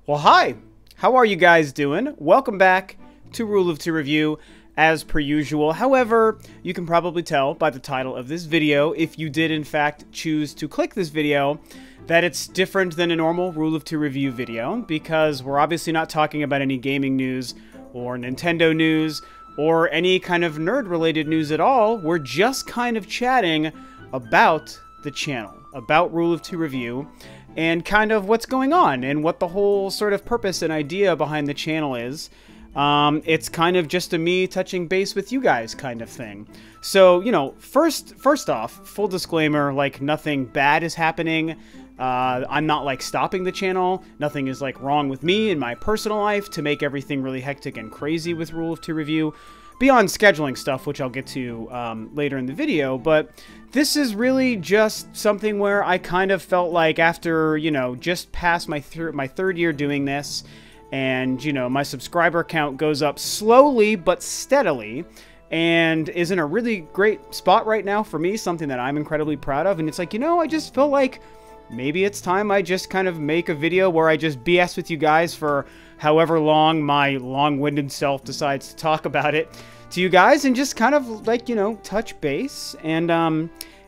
Well, hi! How are you guys doing? Welcome back to Rule of Two Review, as per usual. However, you can probably tell by the title of this video, if you did in fact choose to click this video, that it's different than a normal Rule of Two Review video, because we're obviously not talking about any gaming news, or Nintendo news, or any kind of nerd-related news at all. We're just kind of chatting about the channel, about Rule of Two Review, and kind of what's going on, and what the whole sort of purpose and idea behind the channel is. It's kind of just a me touching base with you guys kind of thing. So, you know, first off, full disclaimer, like, nothing bad is happening. I'm not, like, stopping the channel. Nothing is, like, wrong with me in my personal life to make everything really hectic and crazy with Rule of Two Review. Beyond scheduling stuff, which I'll get to later in the video, but this is really just something where I kind of felt like after, you know, just past my third year doing this, and, you know, my subscriber count goes up slowly but steadily, and is in a really great spot right now for me, something that I'm incredibly proud of, and it's like, you know, I just feel like maybe it's time I just kind of make a video where I just BS with you guys for however long my long-winded self decides to talk about it to you guys, and just kind of, like, you know, touch base, and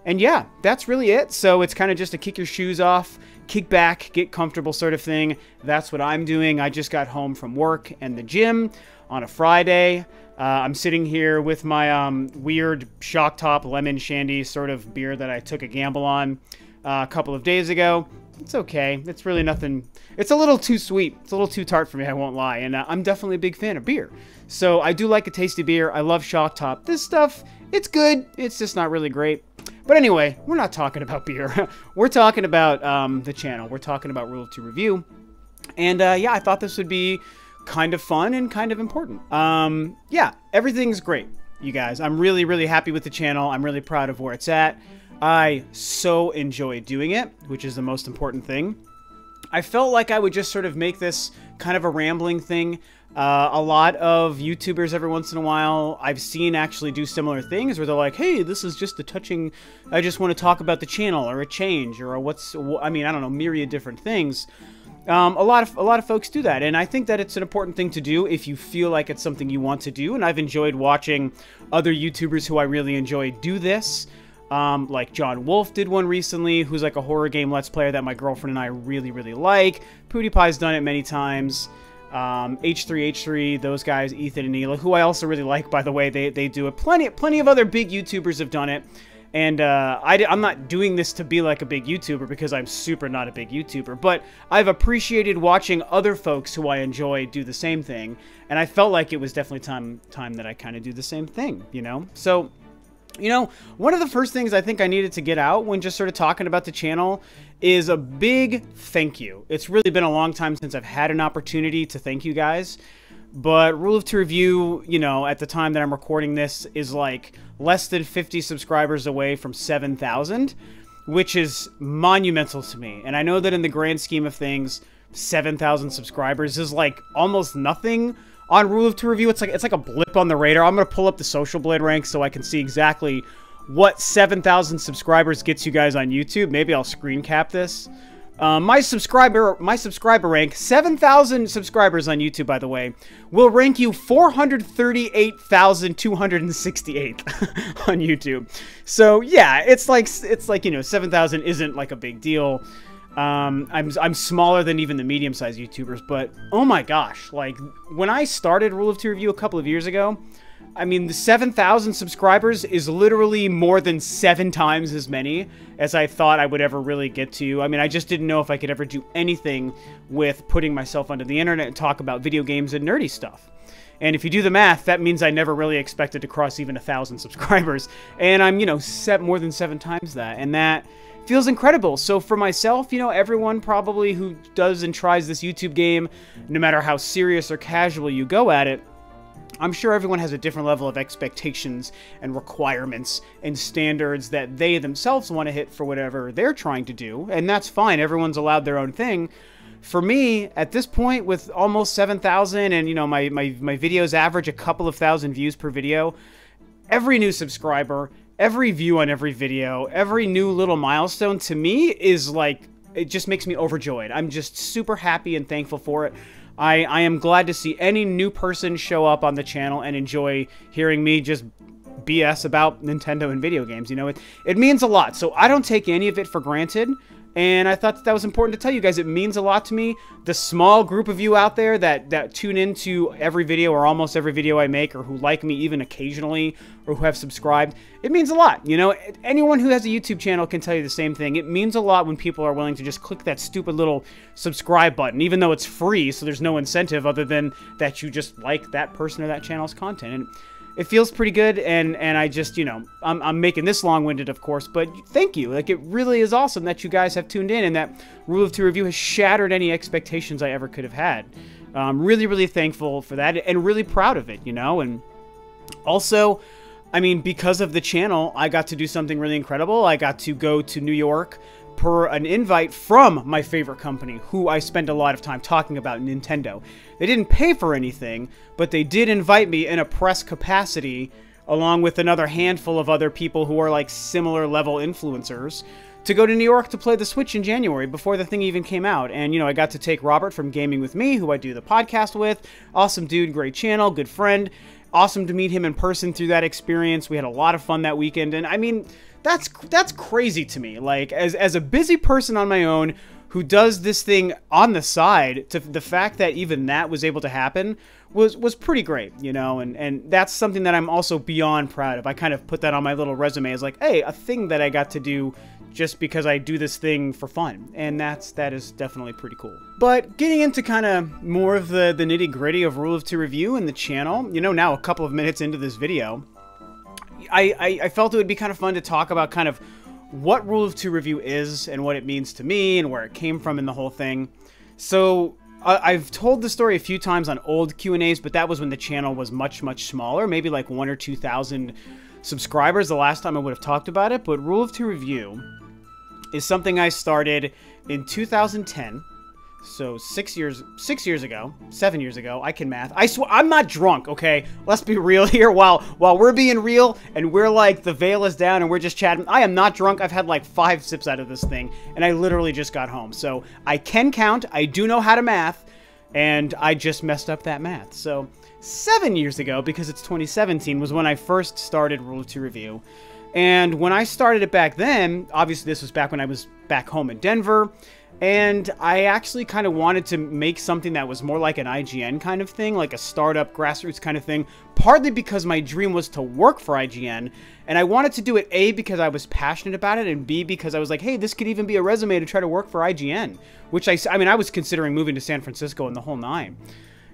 yeah, that's really it. So it's kind of just a kick your shoes off, kick back, get comfortable sort of thing. That's what I'm doing. I just got home from work and the gym on a Friday. I'm sitting here with my weird Shock Top Lemon Shandy sort of beer that I took a gamble on a couple of days ago. It's okay. It's really nothing. It's a little too sweet. It's a little too tart for me, I won't lie. And I'm definitely a big fan of beer. So I do like a tasty beer. I love Shock Top. This stuff, it's good. It's just not really great. But anyway, we're not talking about beer. We're talking about the channel. We're talking about Rule of Two Review. And yeah, I thought this would be kind of fun and kind of important. Yeah, everything's great, you guys. I'm really, really happy with the channel. I'm really proud of where it's at. I so enjoy doing it, which is the most important thing. I felt like I would just sort of make this kind of a rambling thing. A lot of YouTubers every once in a while I've seen actually do similar things where they're like, hey, this is just a touching, I just want to talk about the channel, or a change, or what's, I mean, I don't know, myriad different things. A lot of folks do that, and I think that it's an important thing to do if you feel like it's something you want to do, and I've enjoyed watching other YouTubers who I really enjoy do this. Like John Wolf did one recently, who's like a horror game Let's Player that my girlfriend and I really, really like. PewDiePie's done it many times. H3H3, those guys, Ethan and Neela, who I also really like, by the way, they do it. Plenty of other big YouTubers have done it. And I'm not doing this to be like a big YouTuber, because I'm super not a big YouTuber, but I've appreciated watching other folks who I enjoy do the same thing, and I felt like it was definitely time that I kind of do the same thing, you know? So, you know, one of the first things I think I needed to get out when just sort of talking about the channel is a big thank you. It's really been a long time since I've had an opportunity to thank you guys. But Rule of Two Review, you know, at the time that I'm recording this, is like less than 50 subscribers away from 7,000, which is monumental to me. And I know that in the grand scheme of things, 7,000 subscribers is like almost nothing on Rule of Two Review. It's like a blip on the radar. I'm going to pull up the Social Blade rank so I can see exactly what 7,000 subscribers gets you guys on YouTube. Maybe I'll screen cap this. My subscriber rank, 7,000 subscribers on YouTube, by the way, will rank you 438,268 on YouTube. So yeah, it's like, you know, 7,000 isn't like a big deal. I'm smaller than even the medium-sized YouTubers, but oh my gosh, like when I started Rule of Two Review a couple of years ago, I mean, the 7,000 subscribers is literally more than 7 times as many as I thought I would ever really get to. I mean, I just didn't know if I could ever do anything with putting myself onto the internet and talk about video games and nerdy stuff. And if you do the math, that means I never really expected to cross even 1,000 subscribers. And I'm, you know, more than 7 times that. And that feels incredible. So for myself, you know, everyone probably who does and tries this YouTube game, no matter how serious or casual you go at it, I'm sure everyone has a different level of expectations and requirements and standards that they themselves want to hit for whatever they're trying to do, and that's fine. Everyone's allowed their own thing. For me, at this point, with almost 7,000, and, you know, my videos average a couple of thousand views per video, every new subscriber, every view on every video, every new little milestone, to me, is like it just makes me overjoyed. I'm just super happy and thankful for it. I am glad to see any new person show up on the channel and enjoy hearing me just BS about Nintendo and video games. You know, it means a lot. So I don't take any of it for granted. And I thought that was important to tell you guys. It means a lot to me. The small group of you out there that tune into every video or almost every video I make, or who like me even occasionally, or who have subscribed, it means a lot. You know, anyone who has a YouTube channel can tell you the same thing. It means a lot when people are willing to just click that stupid little subscribe button, even though it's free, so there's no incentive other than that you just like that person or that channel's content. And it feels pretty good, and I just, you know, I'm making this long-winded, of course, but thank you. Like, it really is awesome that you guys have tuned in, and that Rule of Two Review has shattered any expectations I ever could have had. I'm really, really thankful for that, and really proud of it, you know, and also, I mean, because of the channel, I got to do something really incredible. I got to go to New York per an invite from my favorite company, who I spend a lot of time talking about, Nintendo. They didn't pay for anything, but they did invite me in a press capacity, along with another handful of other people who are like similar level influencers, to go to New York to play the Switch in January, before the thing even came out. And, you know, I got to take Robert from Gaming With Me, who I do the podcast with. Awesome dude, great channel, good friend. Awesome to meet him in person through that experience. We had a lot of fun that weekend, and I mean, that's crazy to me. Like, as a busy person on my own who does this thing on the side, to the fact that even that was able to happen was pretty great, you know, and that's something that I'm also beyond proud of. I kind of put that on my little resume as like, hey, a thing that I got to do just because I do this thing for fun, and that is definitely pretty cool. But getting into kind of more of the nitty-gritty of Rule of Two Review and the channel, you know, now a couple of minutes into this video, I felt it would be kind of fun to talk about kind of what Rule of Two Review is and what it means to me and where it came from and the whole thing. So I've told the story a few times on old Q&As, but that was when the channel was much, much smaller, maybe like 1,000 or 2,000 subscribers the last time I would have talked about it. But Rule of Two Review is something I started in 2010. So 7 years ago, I can math. I swear, I'm not drunk, okay? Let's be real here. While we're being real and we're like, the veil is down and we're just chatting, I am not drunk. I've had like 5 sips out of this thing, and I literally just got home. So I can count, I do know how to math, and I just messed up that math. So 7 years ago, because it's 2017, was when I first started Rule of Two Review. And when I started it back then, obviously this was back when I was back home in Denver, and I actually kind of wanted to make something that was more like an IGN kind of thing, like a startup, grassroots kind of thing, partly because my dream was to work for IGN, and I wanted to do it, A, because I was passionate about it, and B, because I was like, hey, this could even be a resume to try to work for IGN, which I mean, I was considering moving to San Francisco and the whole nine,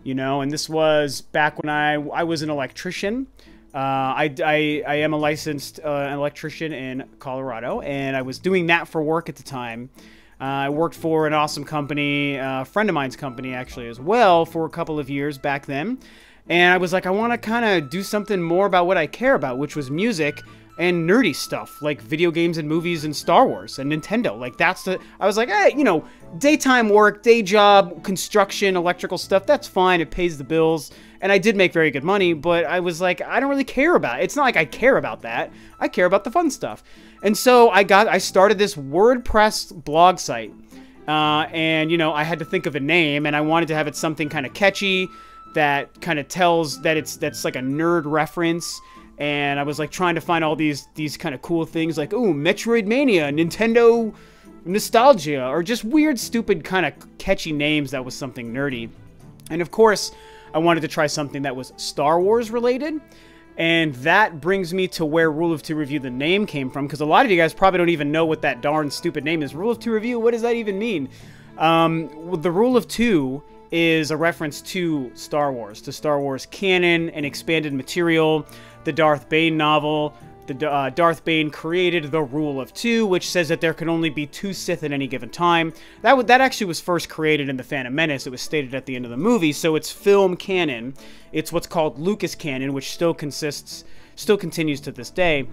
you know, and this was back when I was an electrician. I am a licensed electrician in Colorado, and I was doing that for work at the time. I worked for an awesome company, a friend of mine's company actually as well, for a couple of years back then. And I was like, I want to kind of do something more about what I care about, which was music and nerdy stuff, like video games and movies and Star Wars and Nintendo. Like, I was like, hey, you know, daytime work, day job, construction, electrical stuff, that's fine. It pays the bills. And I did make very good money, but I was like, I don't really care about it. It's not like I care about that. I care about the fun stuff. And so I started this WordPress blog site. And, you know, I had to think of a name, and I wanted to have it something kind of catchy that kind of tells that that's like a nerd reference. And I was like trying to find all these kind of cool things like, ooh, Metroidvania, Nintendo nostalgia, or just weird, stupid kind of catchy names that was something nerdy. And of course, I wanted to try something that was Star Wars related. And that brings me to where Rule of Two Review, the name, came from, because a lot of you guys probably don't even know what that darn stupid name is. Rule of Two Review, what does that even mean? The Rule of Two is a reference to Star Wars canon and expanded material, the Darth Bane novel. Darth Bane created the Rule of Two, which says that there can only be 2 Sith at any given time. That actually was first created in The Phantom Menace. It was stated at the end of the movie, so it's film canon. It's what's called Lucas canon, which still continues to this day.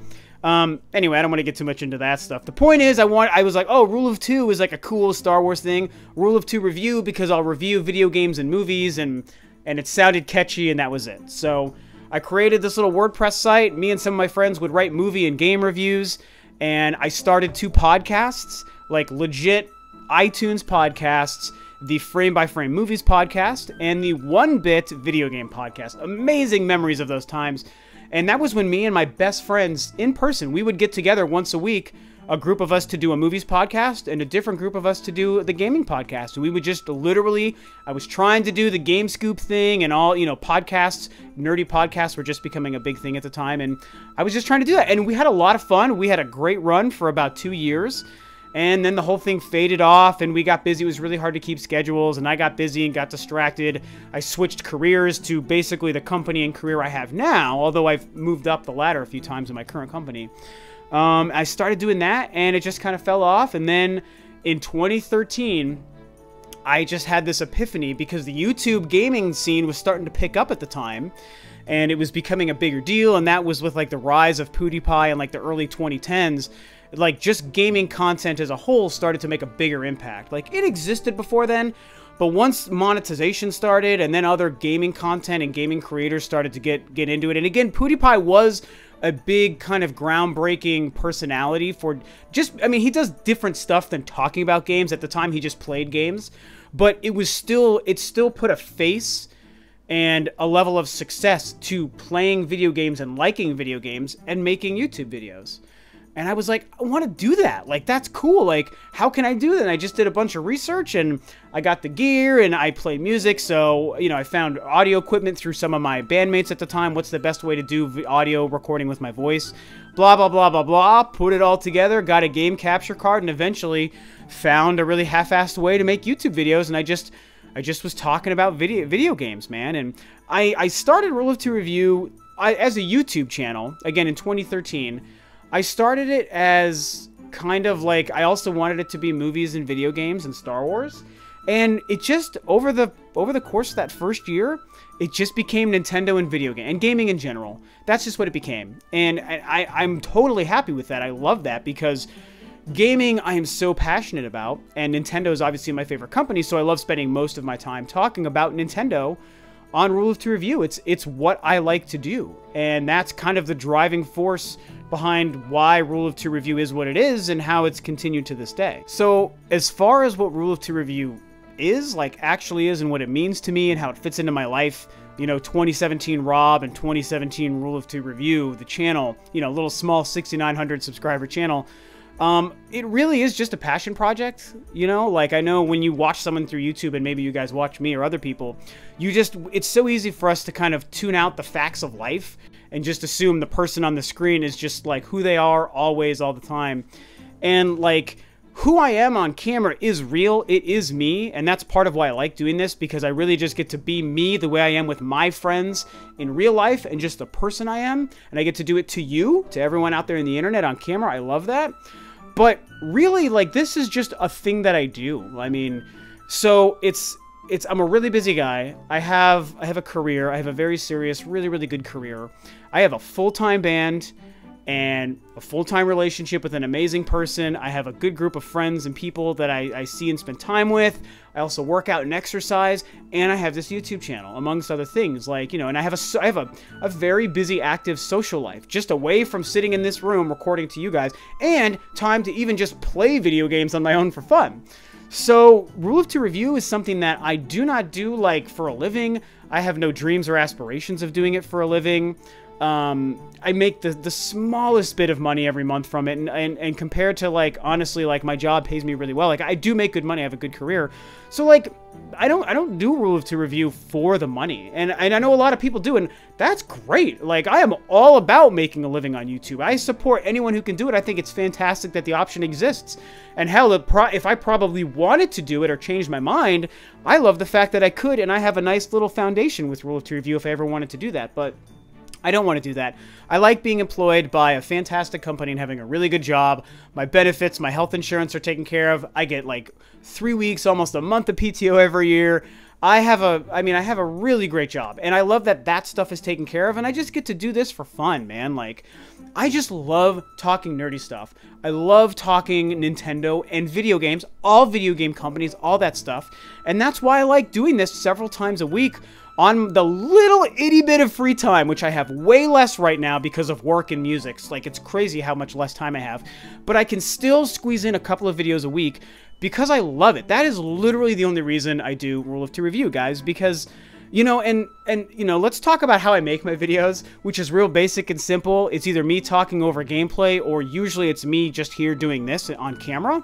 Anyway, I don't want to get too much into that stuff. The point is, I was like, oh, Rule of Two is like a cool Star Wars thing. Rule of Two Review, because I'll review video games and movies, and it sounded catchy, and that was it. So I created this little WordPress site. Me and some of my friends would write movie and game reviews, and I started 2 podcasts, like legit iTunes podcasts, the Frame by Frame Movies podcast, and the 1-Bit video game podcast. Amazing memories of those times. And that was when me and my best friends in person, we would get together once a week, a group of us to do a movies podcast and a different group of us to do the gaming podcast. And we would just literally, I was trying to do the Game Scoop thing and all, podcasts, nerdy podcasts were just becoming a big thing at the time. And I was just trying to do that. And we had a lot of fun. We had a great run for about 2 years. And then the whole thing faded off and we got busy. It was really hard to keep schedules and I got busy and got distracted. I switched careers to basically the company and career I have now, although I've moved up the ladder a few times in my current company. I started doing that and it just kind of fell off. And then in 2013, I just had this epiphany because the YouTube gaming scene was starting to pick up at the time. And it was becoming a bigger deal. And that was with like the rise of PewDiePie in like the early 2010s. Like, just gaming content as a whole started to make a bigger impact. Like, it existed before then, but once monetization started and then other gaming content and gaming creators started to get into it. And again, PewDiePie was a big kind of groundbreaking personality for just, I mean, he does different stuff than talking about games. At the time, he just played games. But it still put a face and a level of success to playing video games and liking video games and making YouTube videos. And I was like, I want to do that. Like, that's cool. Like, how can I do that? And I just did a bunch of research and I got the gear and I played music. So, I found audio equipment through some of my bandmates at the time. What's the best way to do audio recording with my voice? Blah, blah, blah, blah, blah. Put it all together, got a game capture card, and eventually found a really half-assed way to make YouTube videos. And I just was talking about video games, man. And I started Rule of Two Review as a YouTube channel, again, in 2013. I started it as kind of like, I also wanted it to be movies and video games and Star Wars. And it just, over the course of that first year, it just became Nintendo and video game and gaming in general. That's just what it became. And I'm totally happy with that. I love that because gaming I am so passionate about. And Nintendo is obviously my favorite company, so I love spending most of my time talking about Nintendo on Rule of Two Review. It's what I like to do. And that's kind of the driving force behind why Rule of Two Review is what it is and how it's continued to this day. So as far as what Rule of Two Review is, like actually is, and what it means to me and how it fits into my life, 2017 Rob and 2017 Rule of Two Review, the channel, little small 6,900 subscriber channel, it really is just a passion project. Like I know when you watch someone through YouTube and maybe you guys watch me or other people, it's so easy for us to kind of tune out the facts of life and just assume the person on the screen is just like who they are always, all the time. And like who I am on camera is real. It is me. And that's part of why I like doing this, because I really just get to be me the way I am with my friends in real life and just the person I am. And I get to do it to you, to everyone out there in the internet on camera. I love that. But really, like, this is just a thing that I do. I mean, so I'm a really busy guy. I have a career. I have a very serious, really, really good career. I have a full-time band and a full-time relationship with an amazing person. I have a good group of friends and people that I see and spend time with. I also work out and exercise, and I have this YouTube channel, amongst other things. Like, and I have a very busy, active social life, just away from sitting in this room recording to you guys, and time to even just play video games on my own for fun. So, Rule of Two Review is something that I do not do, like, for a living. I have no dreams or aspirations of doing it for a living. I make the smallest bit of money every month from it, and compared to, like, honestly, like, my job pays me really well. Like, I do make good money. I have a good career. So, like, I don't do Rule of Two Review for the money. And I know a lot of people do, and that's great. Like, I am all about making a living on YouTube. I support anyone who can do it. I think it's fantastic that the option exists. And hell, if I probably wanted to do it or changed my mind, I love the fact that I could, and I have a nice little foundation with Rule of Two Review if I ever wanted to do that. But I don't want to do that. I like being employed by a fantastic company and having a really good job. My benefits, my health insurance are taken care of. I get like 3 weeks, almost a month of PTO every year. I have a really great job, and I love that that stuff is taken care of, and I just get to do this for fun, man. Like, I just love talking nerdy stuff. I love talking Nintendo and video games, all video game companies, all that stuff, and that's why I like doing this several times a week on the little itty bit of free time, which I have way less right now because of work and music. Like, it's crazy how much less time I have, but I can still squeeze in a couple of videos a week because I love it. That is literally the only reason I do Rule of Two Review, guys, because, you know, and you know, let's talk about how I make my videos, which is real basic and simple. It's either me talking over gameplay, or usually it's me just here doing this on camera.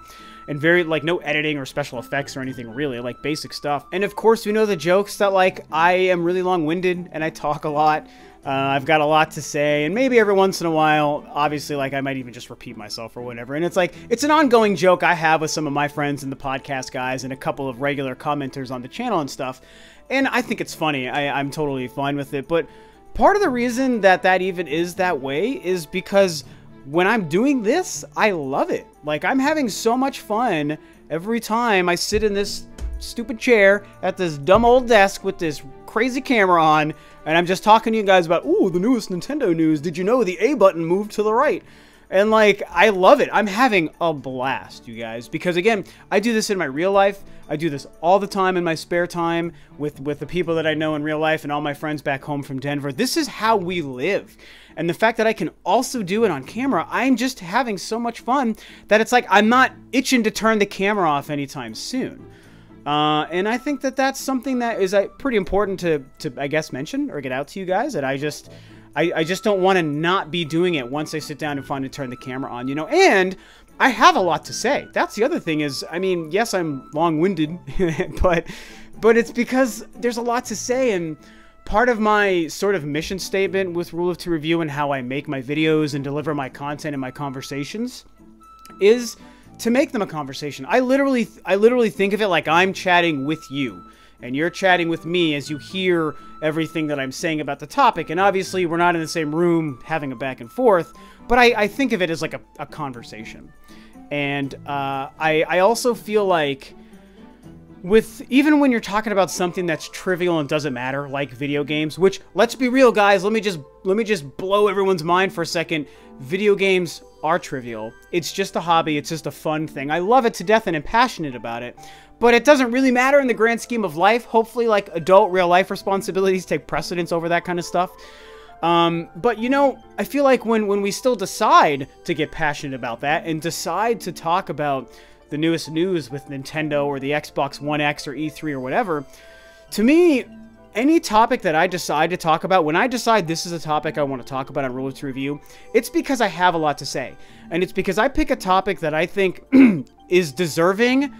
And very, like, no editing or special effects or anything, really, like, basic stuff. And, of course, we know the jokes that, like, I am really long-winded and I talk a lot. I've got a lot to say, and maybe every once in a while, obviously, like, I might even just repeat myself or whatever. And it's, like, it's an ongoing joke I have with some of my friends and the podcast guys and a couple of regular commenters on the channel and stuff. And I think it's funny. I'm totally fine with it. But part of the reason that that even is that way is because when I'm doing this, I love it. Like, I'm having so much fun every time I sit in this stupid chair at this dumb old desk with this crazy camera on, and I'm just talking to you guys about, ooh, the newest Nintendo news. Did you know the A button moved to the right? And, like, I love it. I'm having a blast, you guys, because, again, I do this in my real life. I do this all the time in my spare time with the people that I know in real life and all my friends back home from Denver. This is how we live. And the fact that I can also do it on camera, I'm just having so much fun that it's like I'm not itching to turn the camera off anytime soon. And I think that that's something that is pretty important to I guess, mention or get out to you guys, that I just don't want to not be doing it once I sit down and finally turn the camera on, you know. And I have a lot to say. That's the other thing is, I mean, yes, I'm long-winded, but it's because there's a lot to say. And part of my sort of mission statement with Rule of Two Review and how I make my videos and deliver my content and my conversations is to make them a conversation. I literally think of it like I'm chatting with you, and you're chatting with me as you hear everything that I'm saying about the topic. And obviously, we're not in the same room having a back and forth, but I think of it as like a conversation. And I also feel like, even when you're talking about something that's trivial and doesn't matter, like video games, which, let's be real, guys, let me just blow everyone's mind for a second. Video games are trivial. It's just a hobby. It's just a fun thing. I love it to death and am passionate about it, but it doesn't really matter in the grand scheme of life. Hopefully, like, adult real life responsibilities take precedence over that kind of stuff. But, you know, I feel like when we still decide to get passionate about that and decide to talk about the newest news with Nintendo or the Xbox One X or E3 or whatever, to me, any topic that I decide to talk about, when I decide this is a topic I want to talk about on Rule of Two Review, it's because I have a lot to say. And it's because I pick a topic that I think is deserving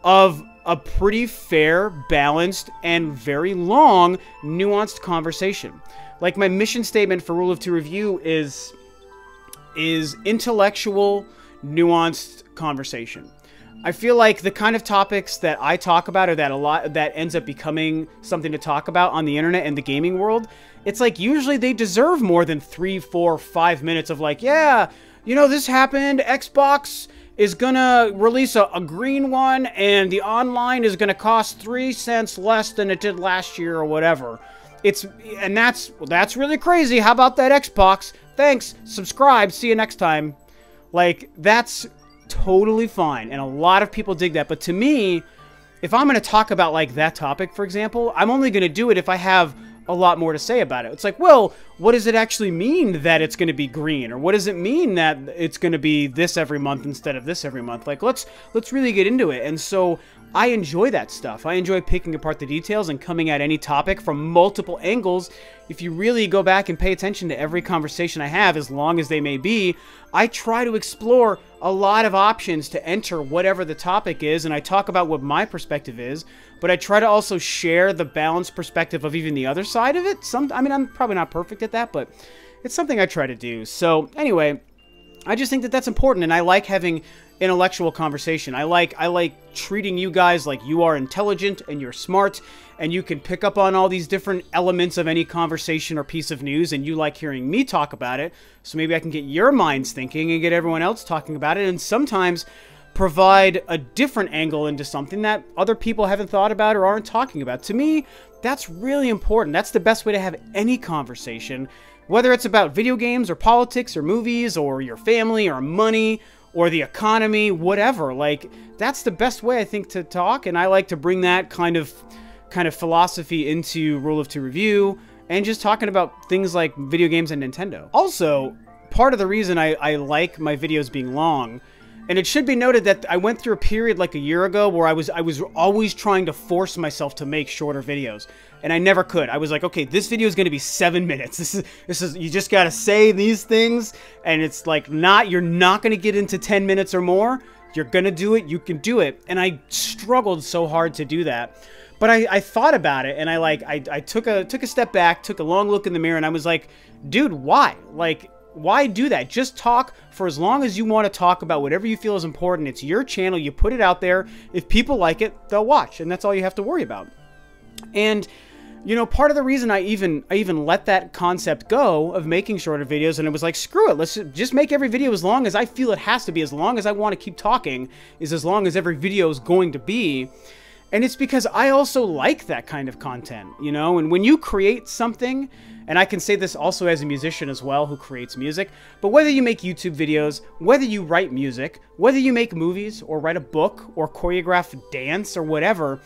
of a pretty fair, balanced, and very long, nuanced conversation. Like, my mission statement for Rule of Two Review is intellectual, nuanced conversation. I feel like the kind of topics that I talk about, or that ends up becoming something to talk about on the internet and the gaming world, it's like usually they deserve more than 3, 4, 5 minutes of like, yeah, you know, this happened, Xbox is gonna release a green one, and the online is gonna cost 3 cents less than it did last year or whatever. That's really crazy. How about that, Xbox? Thanks, subscribe, see you next time. Like, that's totally fine, and a lot of people dig that. But to me, if I'm going to talk about, like, that topic, for example, I'm only going to do it if I have a lot more to say about it. It's like, well, what does it actually mean that it's going to be green? Or what does it mean that it's going to be this every month instead of this every month? Like, let's really get into it. And so I enjoy that stuff. I enjoy picking apart the details and coming at any topic from multiple angles. If you really go back and pay attention to every conversation I have, as long as they may be, I try to explore a lot of options to enter whatever the topic is, and I talk about what my perspective is, but I try to also share the balanced perspective of even the other side of it. I mean, I'm probably not perfect at that, but it's something I try to do. So anyway, I just think that that's important, and I like having intellectual conversation. I like treating you guys like you are intelligent and you're smart, and you can pick up on all these different elements of any conversation or piece of news, and you like hearing me talk about it, so maybe I can get your minds thinking and get everyone else talking about it, and sometimes provide a different angle into something that other people haven't thought about or aren't talking about. To me, that's really important. That's the best way to have any conversation, whether it's about video games or politics or movies or your family or money or the economy, whatever. Like, that's the best way, I think, to talk, and I like to bring that kind of philosophy into Rule of Two Review and just talking about things like video games and Nintendo. Also, part of the reason I like my videos being long And it should be noted that I went through a period like a year ago where I was always trying to force myself to make shorter videos, and I never could. I was like, okay, this video is going to be 7 minutes. This is you just got to say these things, and it's like you're not going to get into 10 minutes or more. You're going to do it. You can do it. And I struggled so hard to do that. But I thought about it, and I took a step back, took a long look in the mirror, and I was like, dude, why? Like, why do that? Just talk for as long as you want to talk about whatever you feel is important. It's your channel. You put it out there. If people like it, they'll watch, and that's all you have to worry about. And, you know, part of the reason I even let that concept go of making shorter videos, and it was like, screw it, let's just make every video as long as I feel it has to be, as long as I want to keep talking, is as long as every video is going to be. And it's because I also like that kind of content, you know? And when you create something, and I can say this also as a musician as well who creates music, but whether you make YouTube videos, whether you write music, whether you make movies or write a book or choreograph dance or whatever,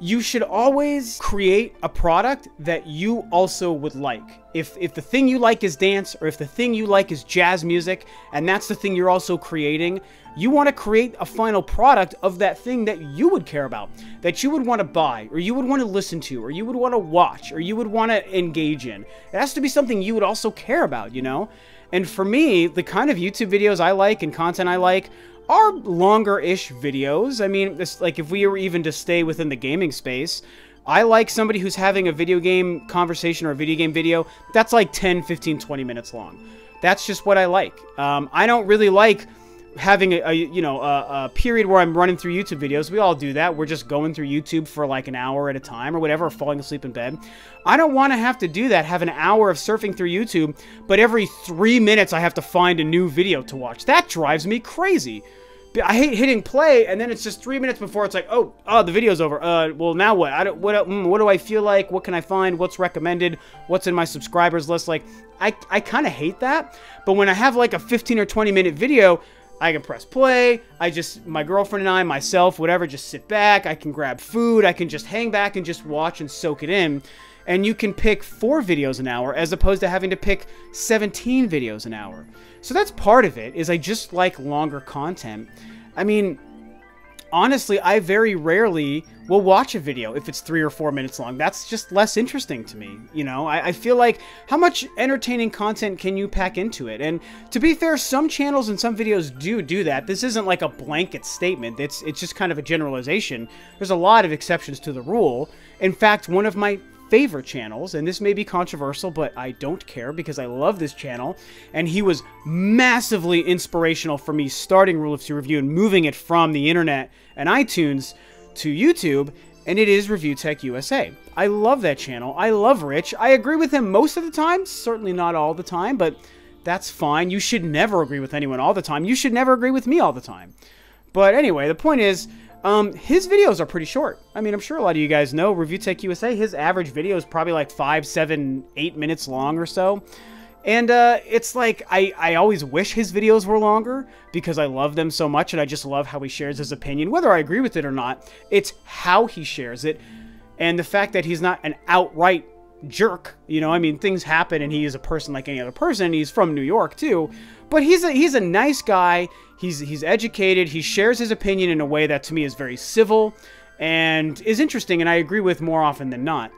you should always create a product that you also would like. If the thing you like is dance, or if the thing you like is jazz music, and that's the thing you're also creating, you want to create a final product of that thing that you would care about, that you would want to buy, or you would want to listen to, or you would want to watch, or you would want to engage in. It has to be something you would also care about, you know? And for me, the kind of YouTube videos I like and content I like are longer-ish videos. I mean, it's like if we were even to stay within the gaming space, I like somebody who's having a video game conversation or a video game video that's like 10, 15, 20 minutes long. That's just what I like. I don't really like having a period where I'm running through YouTube videos. We all do that. We're just going through YouTube for like an hour at a time or whatever, or falling asleep in bed. I don't want to have to do that, have an hour of surfing through YouTube, but every 3 minutes I have to find a new video to watch. That drives me crazy. I hate hitting play, and then it's just 3 minutes before it's like, oh, the video's over. Well, now what? What do I feel like? What can I find? What's recommended? What's in my subscribers list? Like, I kind of hate that. But when I have like a 15 or 20 minute video, I can press play. My girlfriend and I, myself, whatever, just sit back. I can grab food. I can just hang back and just watch and soak it in. And you can pick 4 videos an hour as opposed to having to pick 17 videos an hour. So that's part of it, is I just like longer content. I mean, honestly, I very rarely will watch a video if it's 3 or 4 minutes long. That's just less interesting to me, you know? I feel like, how much entertaining content can you pack into it? And to be fair, some channels and some videos do that. This isn't like a blanket statement. It's just kind of a generalization. There's a lot of exceptions to the rule. In fact, one of my favorite channels, and this may be controversial, but I don't care because I love this channel, and he was massively inspirational for me starting Rule of Two Review and moving it from the internet and iTunes to YouTube, and it is Review Tech USA. I love that channel. I love Rich. I agree with him most of the time, certainly not all the time, but that's fine. You should never agree with anyone all the time. You should never agree with me all the time. But anyway, the point is, his videos are pretty short. I mean, I'm sure a lot of you guys know Review Tech USA, his average video is probably like 5, 7, 8 minutes long or so. And it's like, I always wish his videos were longer because I love them so much, and I just love how he shares his opinion. Whether I agree with it or not, it's how he shares it, and the fact that he's not an outright jerk. You know, I mean, things happen, and he is a person like any other person. He's from New York too, but he's a nice guy. He's educated. He shares his opinion in a way that to me is very civil and is interesting, and I agree with more often than not.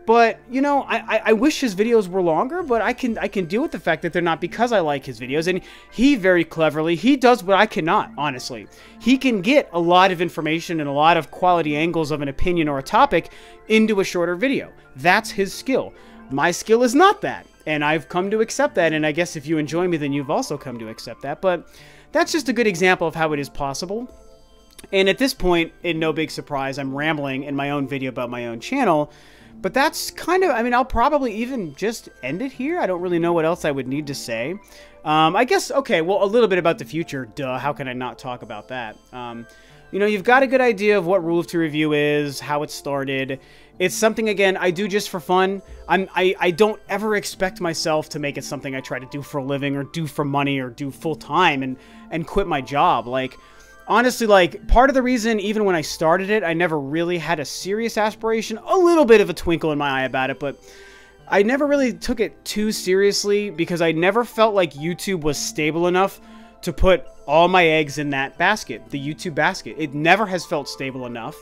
But, you know, I wish his videos were longer, but I can deal with the fact that they're not because I like his videos. And he very cleverly, he does what I cannot, honestly. He can get a lot of information and a lot of quality angles of an opinion or a topic into a shorter video. That's his skill. My skill is not that, and I've come to accept that, and I guess if you enjoy me, then you've also come to accept that. But that's just a good example of how it is possible. And at this point, in no big surprise, I'm rambling in my own video about my own channel. But that's kind of, I mean, I'll probably even just end it here. I don't really know what else I would need to say. I guess, okay, well, a little bit about the future. Duh, how can I not talk about that? You know, you've got a good idea of what Rule of Two Review is, how it started. It's something, again, I do just for fun. I don't ever expect myself to make it something I try to do for a living or do for money or do full time and quit my job. Like, honestly, like, part of the reason, even when I started it, I never really had a serious aspiration, a little bit of a twinkle in my eye about it, but I never really took it too seriously because I never felt like YouTube was stable enough to put all my eggs in that basket, the YouTube basket. It never has felt stable enough.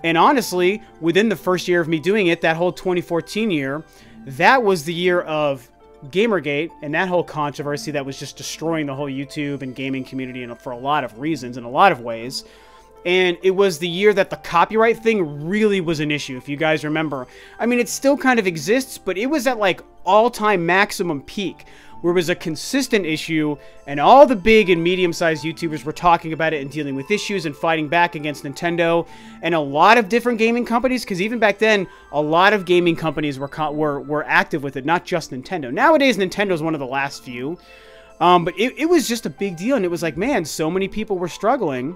And honestly, within the first year of me doing it, that whole 2014 year, that was the year of Gamergate and that whole controversy that was just destroying the whole YouTube and gaming community, and for a lot of reasons, in a lot of ways. And it was the year that the copyright thing really was an issue, if you guys remember. I mean, it still kind of exists, but it was at like all-time maximum peak, where it was a consistent issue, and all the big and medium-sized YouTubers were talking about it and dealing with issues and fighting back against Nintendo and a lot of different gaming companies, because even back then, a lot of gaming companies were active with it, not just Nintendo. Nowadays, Nintendo's one of the last few, but it was just a big deal, and it was like, man, so many people were struggling,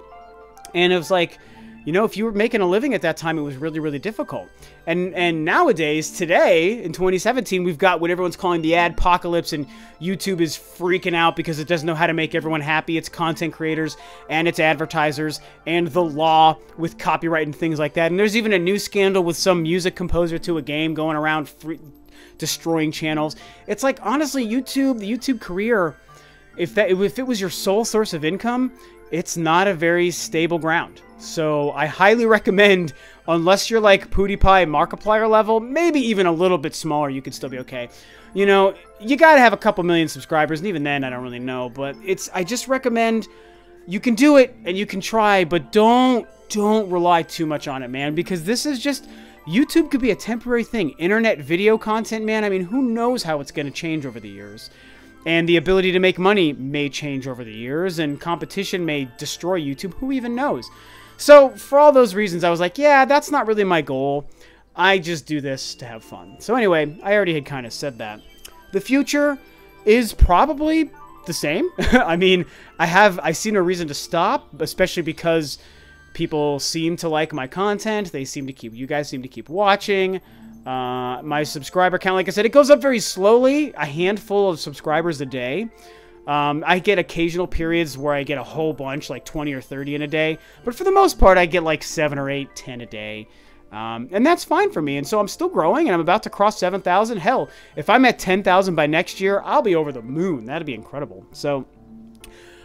and it was like, you know, if you were making a living at that time, it was really, really difficult. And nowadays, today, in 2017, we've got what everyone's calling the adpocalypse, and YouTube is freaking out because it doesn't know how to make everyone happy. It's content creators, and it's advertisers, and the law with copyright and things like that. And there's even a new scandal with some music composer to a game going around destroying channels. It's like, honestly, the YouTube career, if it was your sole source of income, it's not a very stable ground. So I highly recommend, unless you're like PewDiePie Markiplier level, maybe even a little bit smaller, you could still be okay. You know, you gotta have a couple million subscribers, and even then, I don't really know. But I just recommend, you can do it, and you can try, but don't rely too much on it, man. Because this is just, YouTube could be a temporary thing. Internet video content, man, I mean, who knows how it's gonna change over the years. And the ability to make money may change over the years, and competition may destroy YouTube. Who even knows? So, for all those reasons, I was like, yeah, that's not really my goal. I just do this to have fun. So anyway, I already had kind of said that. The future is probably the same. I mean, I see no reason to stop, especially because people seem to like my content. You guys seem to keep watching. My subscriber count, like I said, it goes up very slowly, a handful of subscribers a day. I get occasional periods where I get a whole bunch, like 20 or 30 in a day, but for the most part, I get like 7 or 8, 10 a day. And that's fine for me, and so I'm still growing, and I'm about to cross 7,000. Hell, if I'm at 10,000 by next year, I'll be over the moon. That'd be incredible. So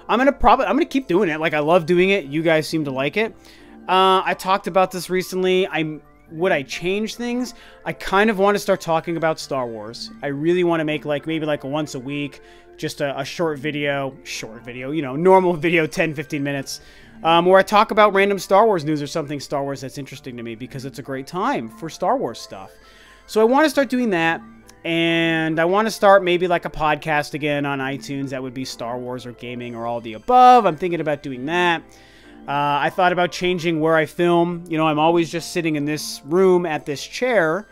I'm gonna keep doing it. Like, I love doing it. You guys seem to like it. I talked about this recently. Would I change things? I kind of want to start talking about Star Wars. I really want to make maybe like a once a week, just a short video, you know, normal video, 10, 15 minutes, where I talk about random Star Wars news or something Star Wars that's interesting to me, because it's a great time for Star Wars stuff. So I want to start doing that, and I want to start maybe like a podcast again on iTunes that would be Star Wars or gaming or all of the above. I'm thinking about doing that. I thought about changing where I film. You know, I'm always just sitting in this room at this chair,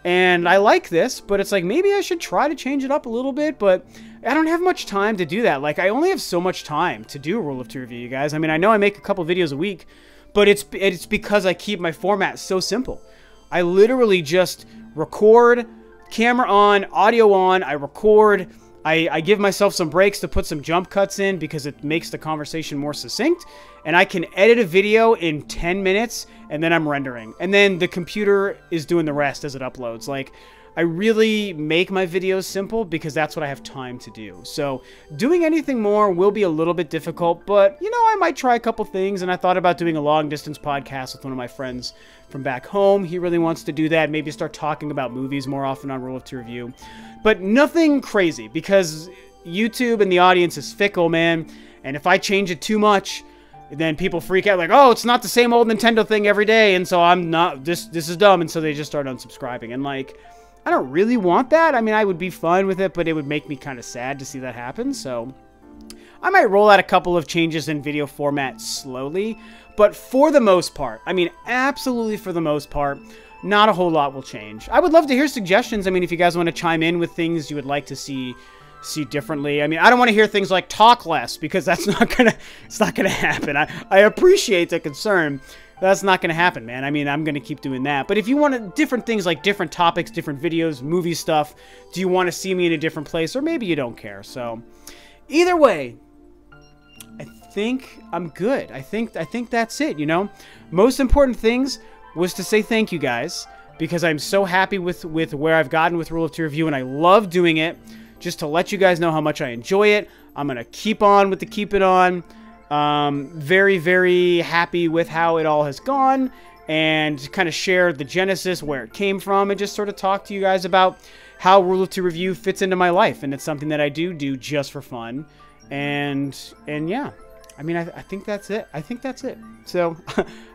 and I like this, but it's like, maybe I should try to change it up a little bit, but I don't have much time to do that. Like, I only have so much time to do a Rule of Two review, you guys. I mean, I know I make a couple videos a week, but it's because I keep my format so simple. I literally just record, camera on, audio on, I record, I give myself some breaks to put some jump cuts in because it makes the conversation more succinct, and I can edit a video in 10 minutes, and then I'm rendering. And then the computer is doing the rest as it uploads. Like, I really make my videos simple because that's what I have time to do. So doing anything more will be a little bit difficult, but, you know, I might try a couple things, and I thought about doing a long-distance podcast with one of my friends from back home. He really wants to do that. Maybe start talking about movies more often on Rule of Two Review. But nothing crazy, because YouTube and the audience is fickle, man. And if I change it too much, then people freak out like, oh, it's not the same old Nintendo thing every day, and so I'm not, this is dumb, and so they just start unsubscribing. And like, I don't really want that. I mean, I would be fine with it, but it would make me kind of sad to see that happen. So I might roll out a couple of changes in video format slowly, but for the most part, I mean, absolutely for the most part, not a whole lot will change. I would love to hear suggestions. I mean, if you guys want to chime in with things you would like to see differently. I mean, I don't want to hear things like talk less, because that's it's not gonna happen. I appreciate the concern. That's not gonna happen, man. I mean, I'm gonna keep doing that. But if you want different things, like different topics, different videos, movie stuff, do you want to see me in a different place, or maybe you don't care? So either way, I think I'm good. I think that's it, you know? Most important things was to say thank you, guys, because I'm so happy with where I've gotten with Rule of Two Review, and I love doing it. just to let you guys know how much I enjoy it. I'm going to keep on with the keep it on. Very, very happy with how it all has gone, and kind of share the genesis, where it came from, and just sort of talk to you guys about how Rule of Two Review fits into my life. And it's something that I do just for fun. And yeah, I mean, I think that's it. I think that's it. So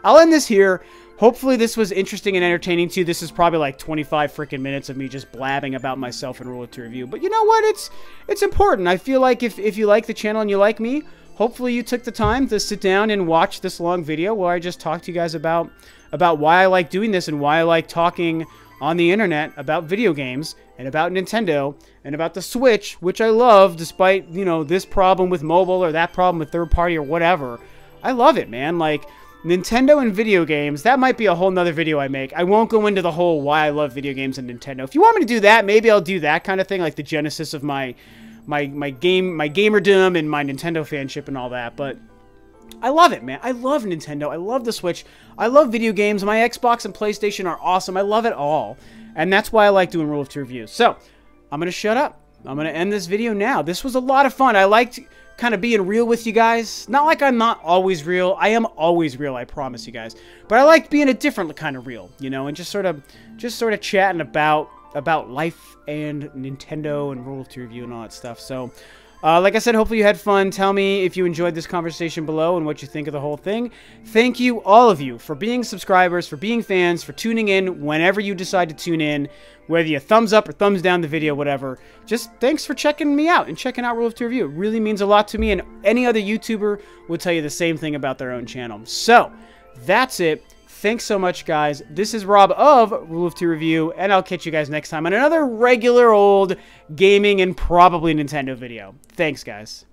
I'll end this here. Hopefully this was interesting and entertaining to you. This is probably like 25 freaking minutes of me just blabbing about myself and Rule of Two Review. But you know what? It's important. I feel like if you like the channel and you like me, hopefully you took the time to sit down and watch this long video where I just talk to you guys about why I like doing this and why I like talking on the internet about video games and about Nintendo and about the Switch, which I love despite, you know, this problem with mobile or that problem with third party or whatever. I love it, man. Like, Nintendo and video games, that might be a whole nother video I make. I won't go into the whole why I love video games and Nintendo. If you want me to do that, maybe I'll do that kind of thing, like the genesis of my gamerdom and my Nintendo fanship and all that. But I love it, man. I love Nintendo. I love the Switch. I love video games. My Xbox and PlayStation are awesome. I love it all. And that's why I like doing Rule of Two reviews. So, I'm going to shut up. I'm going to end this video now. This was a lot of fun. I liked kind of being real with you guys. Not like I'm not always real. I am always real, I promise you guys. But I like being a different kind of real, you know, and just sort of chatting about life and Nintendo and Rule of Two review and all that stuff. So, like I said, hopefully you had fun. Tell me if you enjoyed this conversation below and what you think of the whole thing. Thank you, all of you, for being subscribers, for being fans, for tuning in whenever you decide to tune in, whether you thumbs up or thumbs down the video, whatever. Just thanks for checking me out and checking out Rule of Two Review. It really means a lot to me, and any other YouTuber would tell you the same thing about their own channel. So, that's it. Thanks so much, guys. This is Rob of Rule of Two Review, and I'll catch you guys next time on another regular old gaming and probably Nintendo video. Thanks, guys.